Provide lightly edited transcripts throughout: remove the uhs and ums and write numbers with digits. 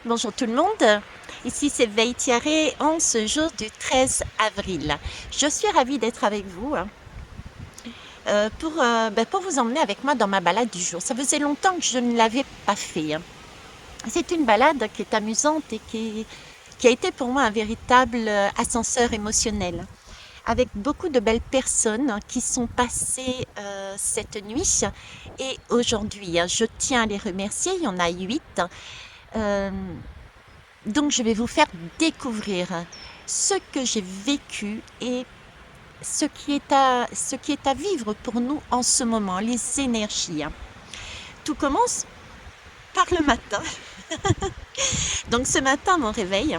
Bonjour tout le monde, ici c'est Veille Thierry en ce jour du 13 avril. Je suis ravie d'être avec vous pour vous emmener avec moi dans ma balade du jour. Ça faisait longtemps que je ne l'avais pas fait. C'est une balade qui est amusante et qui a été pour moi un véritable ascenseur émotionnel. Avec beaucoup de belles personnes qui sont passées cette nuit et aujourd'hui. Je tiens à les remercier, il y en a 8. Euh, Donc, je vais vous faire découvrir ce que j'ai vécu et ce qui est à vivre pour nous en ce moment, les énergies. Tout commence par le matin. Donc, ce matin, mon réveil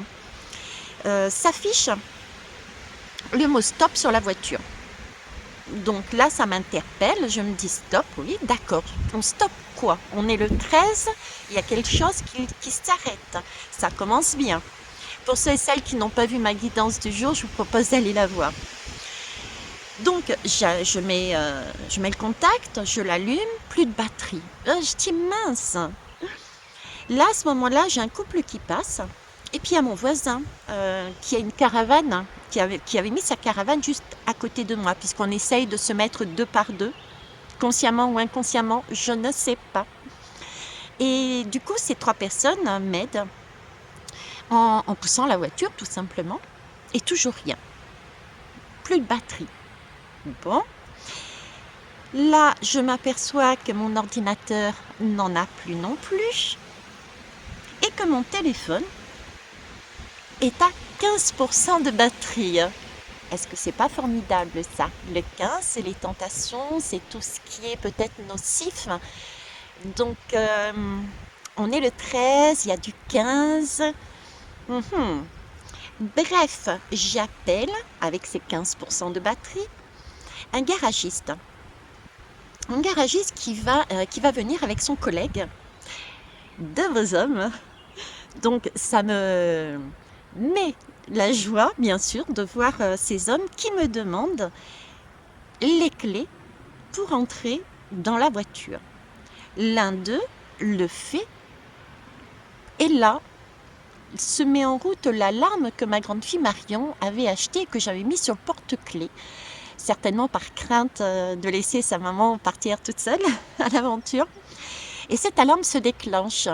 s'affiche le mot stop sur la voiture. Donc là, ça m'interpelle. Je me dis stop, oui, d'accord. On stoppe quoi? On est le 13, il y a quelque chose qui s'arrête. Ça commence bien. Pour ceux et celles qui n'ont pas vu ma guidance du jour, je vous propose d'aller la voir. Donc, je mets le contact, je l'allume, plus de batterie. Je dis mince. Là, à ce moment-là, j'ai un couple qui passe. Et puis, il y a mon voisin qui a une caravane, qui avait mis sa caravane juste à côté de moi, puisqu'on essaye de se mettre deux par deux, consciemment ou inconsciemment, je ne sais pas. Et du coup, ces trois personnes m'aident en poussant la voiture, tout simplement. Et toujours rien. Plus de batterie. Bon. Là, je m'aperçois que mon ordinateur n'en a plus non plus et que mon téléphone est à 15% de batterie. Est-ce que c'est pas formidable ça? Le 15, c'est les tentations, c'est tout ce qui est peut-être nocif. Donc, on est le 13, il y a du 15. Mhm. Bref, j'appelle avec ces 15% de batterie un garagiste. Un garagiste qui va venir avec son collègue, deux beaux hommes. Donc ça me met la joie, bien sûr, de voir ces hommes qui me demandent les clés pour entrer dans la voiture. L'un d'eux le fait et là se met en route l'alarme que ma grande fille Marion avait achetée et que j'avais mis sur le porte-clés. Certainement par crainte de laisser sa maman partir toute seule à l'aventure. Et cette alarme se déclenche.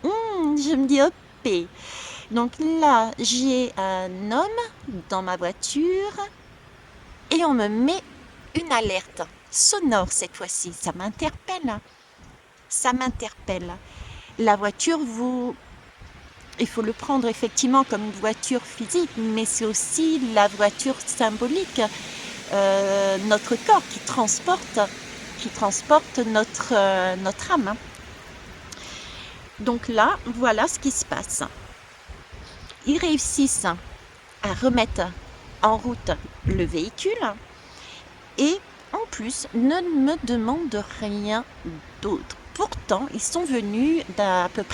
Je me dis, hop. Donc là, j'ai un homme dans ma voiture et on me met une alerte sonore cette fois-ci. Ça m'interpelle. Ça m'interpelle. La voiture, il faut le prendre effectivement comme une voiture physique, mais c'est aussi la voiture symbolique, notre corps qui transporte notre âme. Donc là, voilà ce qui se passe. Ils réussissent à remettre en route le véhicule et en plus ne me demandent rien d'autre. Pourtant, ils sont venus ils étaient à peu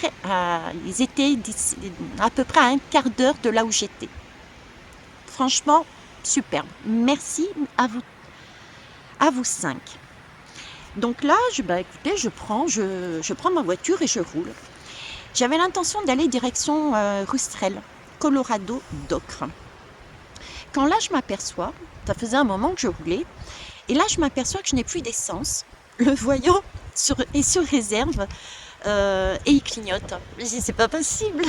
près à un quart d'heure de là où j'étais. Franchement, superbe. Merci à vous cinq. Donc là, écoutez, je prends ma voiture et je roule. J'avais l'intention d'aller direction Rustrel, Colorado d'Ocre. Quand là, je m'aperçois, ça faisait un moment que je roulais, et là, je m'aperçois que je n'ai plus d'essence. Le voyant est sur réserve et il clignote. Je dis, c'est pas possible.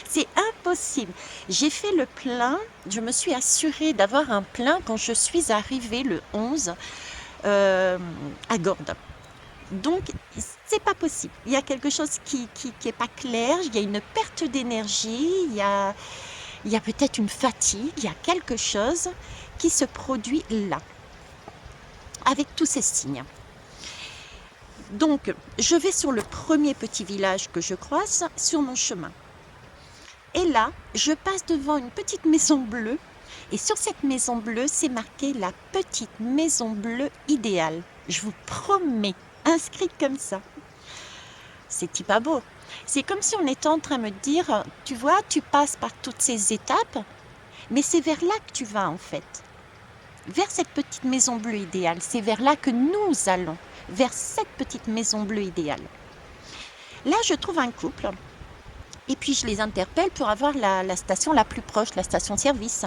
C'est impossible. J'ai fait le plein, je me suis assurée d'avoir un plein quand je suis arrivée le 11 à Gordes. Donc, c'est pas possible. Il y a quelque chose qui est pas clair, il y a une perte d'énergie, il y a peut-être une fatigue, il y a quelque chose qui se produit là, avec tous ces signes. Donc, je vais sur le premier petit village que je croise sur mon chemin. Et là, je passe devant une petite maison bleue. Et sur cette maison bleue, c'est marqué la petite maison bleue idéale. Je vous promets, inscrite comme ça. C'est pas beau. C'est comme si on était en train de me dire, tu vois, tu passes par toutes ces étapes, mais c'est vers là que tu vas en fait. Vers cette petite maison bleue idéale. C'est vers là que nous allons. Vers cette petite maison bleue idéale. Là, je trouve un couple Et puis je les interpelle pour avoir la station la plus proche, la station-service.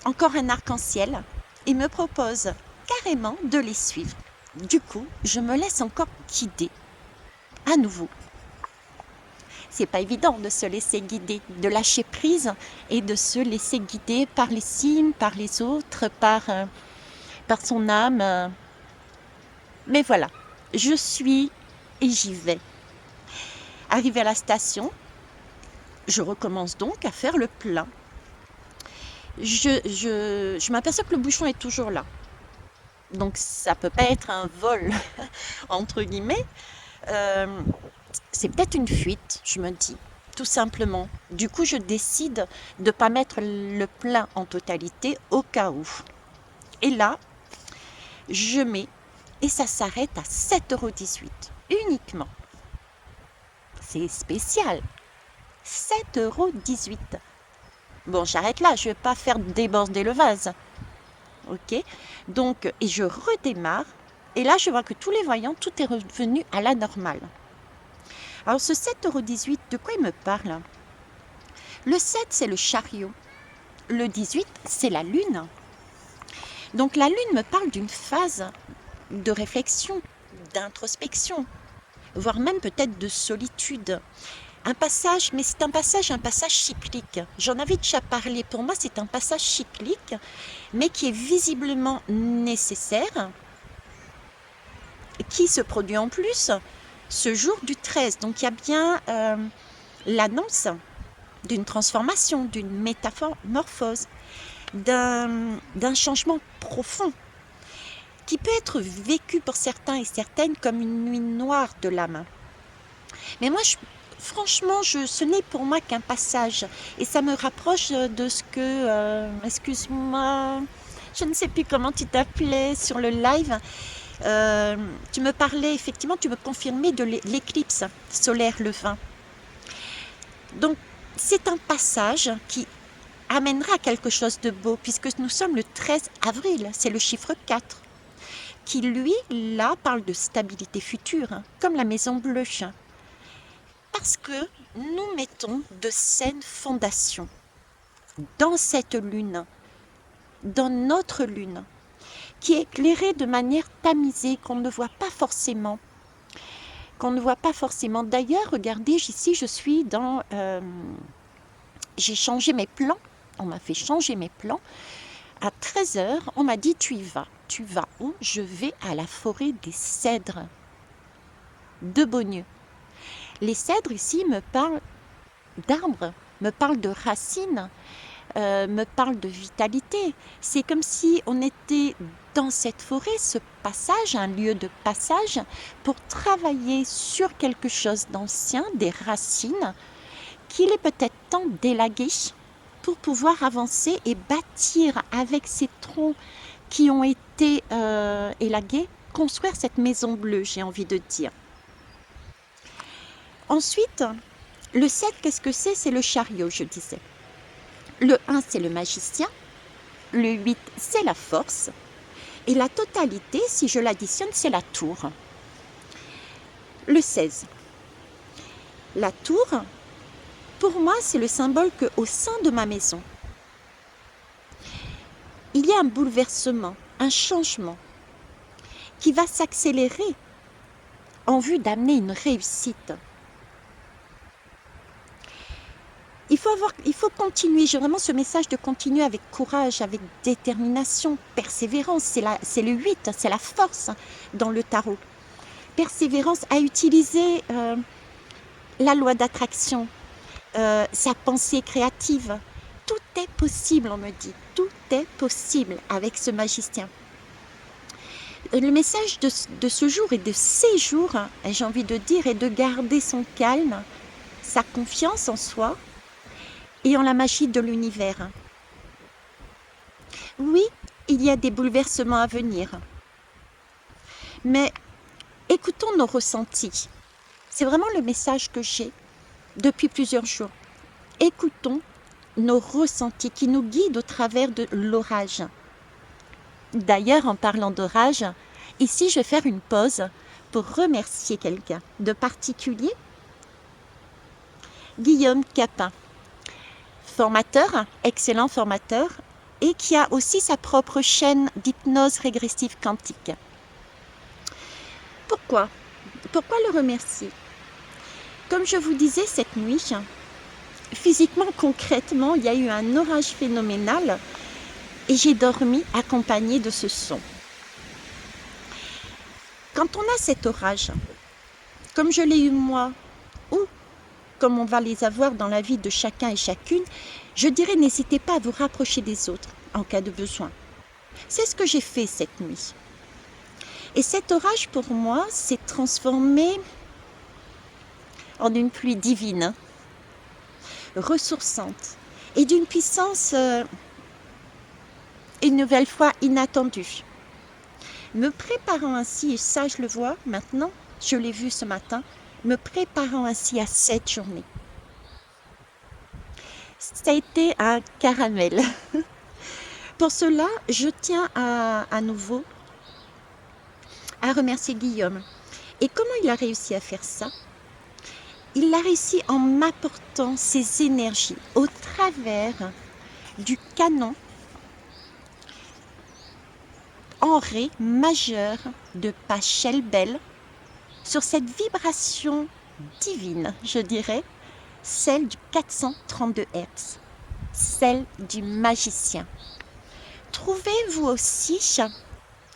Encore un arc-en-ciel. Et me propose carrément de les suivre. Du coup, je me laisse encore guider. À nouveau. C'est pas évident de se laisser guider, de lâcher prise et de se laisser guider par les signes, par les autres, par son âme. Mais voilà, je suis et j'y vais. Arrivé à la station, je recommence donc à faire le plein. Je m'aperçois que le bouchon est toujours là. Donc ça peut pas être un vol, entre guillemets. C'est peut-être une fuite, je me dis, tout simplement. Du coup, je décide de ne pas mettre le plein en totalité au cas où. Et là, je mets, et ça s'arrête à 7,18 € uniquement. C'est spécial. 7,18 €. Bon, j'arrête là, je ne vais pas faire déborder le vase. Ok, donc, et je redémarre. Et là, je vois que tous les voyants, tout est revenu à la normale. Alors, ce 7,18 €, de quoi il me parle? Le 7, c'est le chariot. Le 18, c'est la lune. Donc, la lune me parle d'une phase de réflexion, d'introspection, voire même peut-être de solitude. Un passage, mais c'est un passage cyclique. J'en avais déjà parlé. Pour moi, c'est un passage cyclique, mais qui est visiblement nécessaire, qui se produit en plus ce jour du 13. Donc, il y a bien l'annonce d'une transformation, d'une métamorphose, d'un changement profond, qui peut être vécu pour certains et certaines comme une nuit noire de l'âme. Mais moi, franchement, ce n'est pour moi qu'un passage. Et ça me rapproche de ce que, excuse-moi, je ne sais plus comment tu t'appelais sur le live. Tu me parlais, effectivement, tu me confirmais de l'éclipse solaire le 20. Donc, c'est un passage qui amènera quelque chose de beau, puisque nous sommes le 13 avril, c'est le chiffre 4, qui, lui, là, parle de stabilité future, comme la Maison Bleue. Parce que nous mettons de saines fondations dans cette lune, dans notre lune, qui est éclairée de manière tamisée, qu'on ne voit pas forcément. D'ailleurs, regardez, ici, je suis dans... j'ai changé mes plans. On m'a fait changer mes plans. À 13 h, on m'a dit, tu y vas. Tu vas où? Je vais à la forêt des cèdres de Beaunieu. Les cèdres, ici, me parlent d'arbres, me parlent de racines, me parlent de vitalité. C'est comme si on était dans cette forêt, ce passage, un lieu de passage, pour travailler sur quelque chose d'ancien, des racines, qu'il est peut-être temps d'élaguer pour pouvoir avancer et bâtir avec ces troncs qui ont été élagués, construire cette maison bleue, j'ai envie de dire. Ensuite, le 7, qu'est-ce que c'est? C'est le chariot, je disais. Le 1, c'est le magicien. Le 8, c'est la force. Et la totalité, si je l'additionne, c'est la tour. Le 16. La tour, pour moi, c'est le symbole qu'au sein de ma maison, il y a un bouleversement, un changement qui va s'accélérer en vue d'amener une réussite. Il faut continuer, j'ai vraiment ce message de continuer avec courage, avec détermination, persévérance. C'est le 8, c'est la force dans le tarot. Persévérance à utiliser la loi d'attraction, sa pensée créative. Tout est possible, on me dit. Tout est possible avec ce magicien. Le message de ce jour et de ces jours, j'ai envie de dire, est de garder son calme, sa confiance en soi, et en la magie de l'univers. Oui, il y a des bouleversements à venir. Mais écoutons nos ressentis. C'est vraiment le message que j'ai depuis plusieurs jours. Écoutons nos ressentis qui nous guident au travers de l'orage. D'ailleurs, en parlant d'orage, ici je vais faire une pause pour remercier quelqu'un de particulier. Guillaume Capin, formateur, excellent formateur, et qui a aussi sa propre chaîne d'hypnose régressive quantique. Pourquoi le remercier? Comme je vous disais cette nuit, physiquement, concrètement, il y a eu un orage phénoménal et j'ai dormi accompagnée de ce son. Quand on a cet orage, comme je l'ai eu moi, ou comme on va les avoir dans la vie de chacun et chacune, je dirais n'hésitez pas à vous rapprocher des autres en cas de besoin. C'est ce que j'ai fait cette nuit. Et cet orage pour moi s'est transformé en une pluie divine, ressourçante et d'une puissance une nouvelle fois inattendue. Me préparant ainsi, et ça je le vois maintenant, je l'ai vu ce matin, me préparant ainsi à cette journée. Ça a été un caramel. Pour cela, je tiens à nouveau à remercier Guillaume. Et comment il a réussi à faire ça? Il l'a réussi en m'apportant ses énergies au travers du canon en ré majeur de Pachelbel sur cette vibration divine, je dirais, celle du 432 Hz, celle du magicien. Trouvez-vous aussi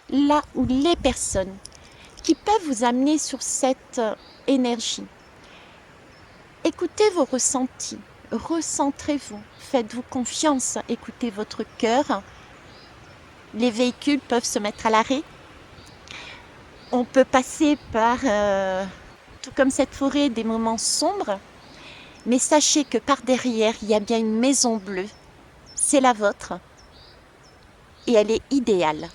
là où les personnes qui peuvent vous amener sur cette énergie. Écoutez vos ressentis, recentrez-vous, faites-vous confiance, écoutez votre cœur. Les véhicules peuvent se mettre à l'arrêt. On peut passer par, tout comme cette forêt, des moments sombres. Mais sachez que par derrière, il y a bien une maison bleue. C'est la vôtre. Et elle est idéale.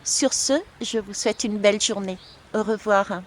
Sur ce, je vous souhaite une belle journée. Au revoir.